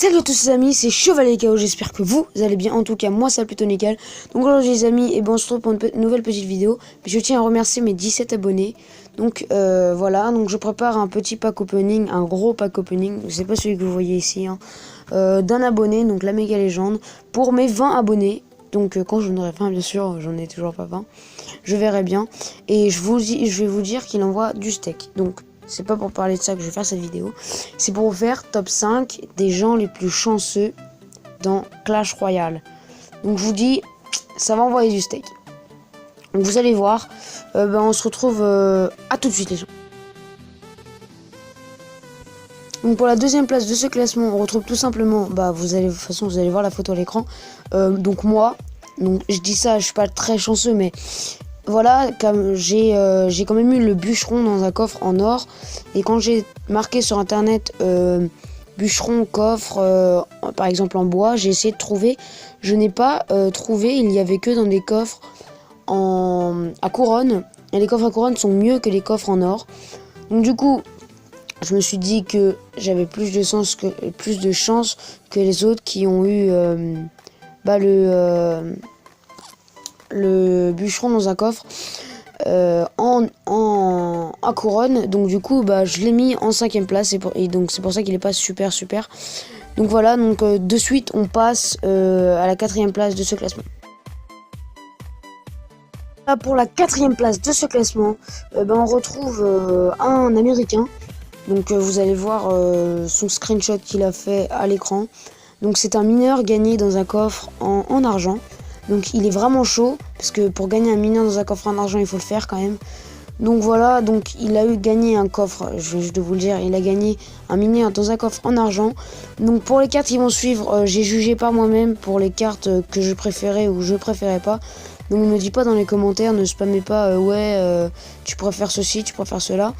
Salut à tous les amis, c'est Chevalier KO, j'espère que vous allez bien, en tout cas moi ça va plutôt nickel. Donc aujourd'hui les amis, et on se retrouve pour une nouvelle petite vidéo. Je tiens à remercier mes 17 abonnés. Donc voilà, donc je prépare un petit pack opening, un gros pack opening, c'est pas celui que vous voyez ici, hein, d'un abonné, donc la méga légende, pour mes 20 abonnés. Donc quand j'en aurai 20 bien sûr, j'en ai toujours pas 20, je verrai bien. Et je vais vous dire qu'il envoie du steak, donc c'est pas pour parler de ça que je vais faire cette vidéo. C'est pour vous faire top 5 des gens les plus chanceux dans Clash Royale. Donc je vous dis, ça va envoyer du steak. Donc vous allez voir, on se retrouve à tout de suite les gens. Donc pour la deuxième place de ce classement, on retrouve tout simplement, vous allez, de toute façon vous allez voir la photo à l'écran. Donc moi, donc je dis ça, je suis pas très chanceux, mais voilà, comme j'ai quand même eu le bûcheron dans un coffre en or. Et quand j'ai marqué sur internet bûcheron, coffre, par exemple en bois, j'ai essayé de trouver. Je n'ai pas trouvé, il n'y avait que dans des coffres à couronne. Et les coffres à couronne sont mieux que les coffres en or. Donc du coup, je me suis dit que j'avais plus de chance que les autres qui ont eu le bûcheron dans un coffre à couronne. Donc du coup je l'ai mis en 5ème place et donc c'est pour ça qu'il est pas super. Donc voilà, donc de suite on passe à la 4ème place de ce classement. Là, pour la 4ème place de ce classement, on retrouve un américain. Donc vous allez voir son screenshot qu'il a fait à l'écran. Donc c'est un mineur gagné dans un coffre en argent. Donc il est vraiment chaud, parce que pour gagner un mineur dans un coffre en argent, il faut le faire quand même. Donc voilà, donc il a gagné un coffre, je dois vous le dire, il a gagné un mineur dans un coffre en argent. Donc pour les cartes qui vont suivre, j'ai jugé par moi-même pour les cartes que je préférais ou je préférais pas. Donc ne me dis pas dans les commentaires, ne spammez pas, tu préfères ceci, tu préfères cela.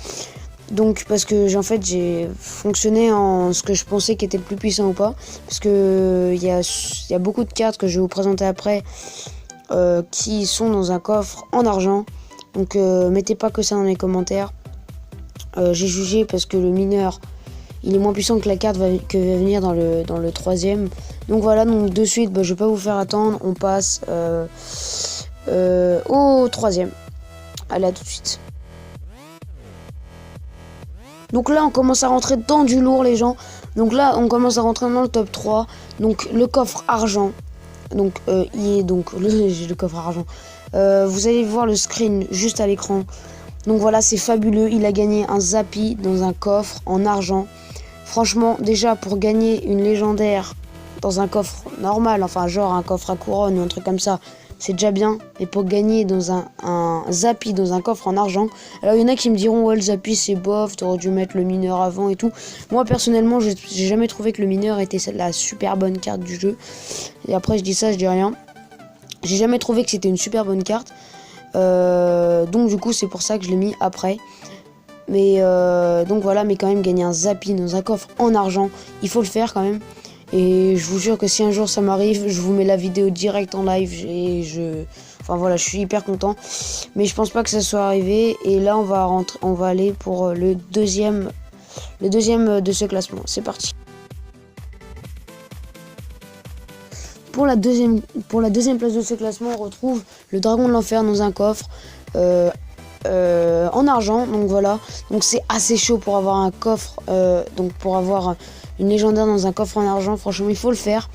Donc parce que j'ai fonctionné en ce que je pensais qui était le plus puissant ou pas, parce que il y a beaucoup de cartes que je vais vous présenter après qui sont dans un coffre en argent. Donc mettez pas que ça dans les commentaires. J'ai jugé parce que le mineur il est moins puissant que la carte que va venir dans le 3ème. Donc voilà, donc de suite je vais pas vous faire attendre, on passe au 3ème. Allez, à tout de suite. Donc là on commence à rentrer dans du lourd les gens. Donc là on commence à rentrer dans le top 3. Donc le coffre argent. Donc il est donc le coffre argent. Vous allez voir le screen juste à l'écran. Donc voilà, c'est fabuleux. Il a gagné un Zappi dans un coffre en argent. Franchement, déjà pour gagner une légendaire dans un coffre normal, enfin genre un coffre à couronne ou un truc comme ça, c'est déjà bien. Et pour gagner dans un Zappi dans un coffre en argent, alors il y en a qui me diront ouais le Zappi c'est bof, t'aurais dû mettre le mineur avant et tout. Moi personnellement j'ai jamais trouvé que le mineur était la super bonne carte du jeu. Et après je dis ça, je dis rien. J'ai jamais trouvé que c'était une super bonne carte. Donc du coup c'est pour ça que je l'ai mis après. Mais donc voilà, mais quand même gagner un Zappi dans un coffre en argent, il faut le faire quand même. Et je vous jure que si un jour ça m'arrive, je vous mets la vidéo direct en live enfin voilà, je suis hyper content. Mais je pense pas que ça soit arrivé. Et là on va aller pour le deuxième de ce classement. C'est parti. Pour la deuxième place de ce classement, on retrouve le dragon de l'enfer dans un coffre en argent. Donc voilà, donc c'est assez chaud pour avoir un coffre, donc pour avoir une légendaire dans un coffre en argent. Franchement il faut le faire,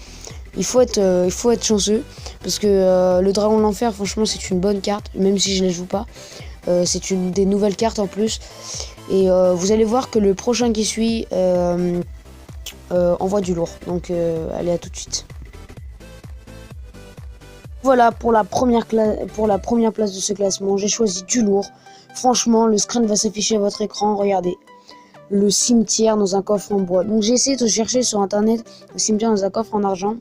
il faut être chanceux, parce que le dragon de l'enfer franchement c'est une bonne carte, même si je la joue pas. C'est une des nouvelles cartes en plus. Et vous allez voir que le prochain qui suit envoie du lourd. Donc allez, à tout de suite. Voilà pour la première place de ce classement, j'ai choisi du lourd. Franchement, le screen va s'afficher à votre écran, regardez. Le cimetière dans un coffre en bois. Donc j'ai essayé de chercher sur internet le cimetière dans un coffre en argent,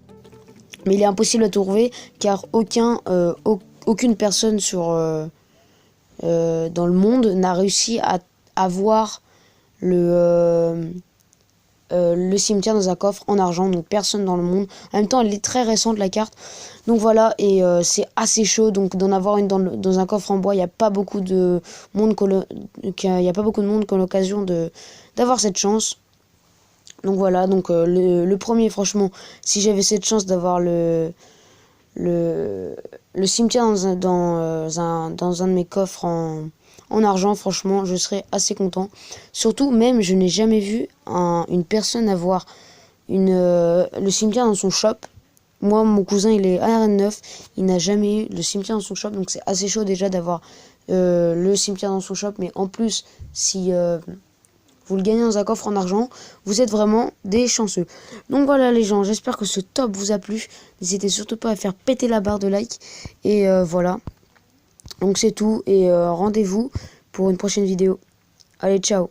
mais il est impossible à trouver car aucune personne dans le monde n'a réussi à avoir le cimetière dans un coffre en argent, donc personne dans le monde. En même temps elle est très récente la carte, donc voilà. Et c'est assez chaud donc d'en avoir une dans un coffre en bois. Il n'y a pas beaucoup de monde qui a l'occasion d'avoir cette chance. Donc voilà, donc le premier, franchement, si j'avais cette chance d'avoir le cimetière dans un de mes coffres en argent, franchement, je serais assez content. Surtout, même, je n'ai jamais vu une personne avoir le cimetière dans son shop. Moi, mon cousin, il est à Arène 9, il n'a jamais eu le cimetière dans son shop, donc c'est assez chaud déjà d'avoir le cimetière dans son shop. Mais en plus, si vous le gagnez dans un coffre en argent, vous êtes vraiment des chanceux. Donc voilà les gens, j'espère que ce top vous a plu. N'hésitez surtout pas à faire péter la barre de like. Et voilà, donc c'est tout, et rendez-vous pour une prochaine vidéo. Allez, ciao.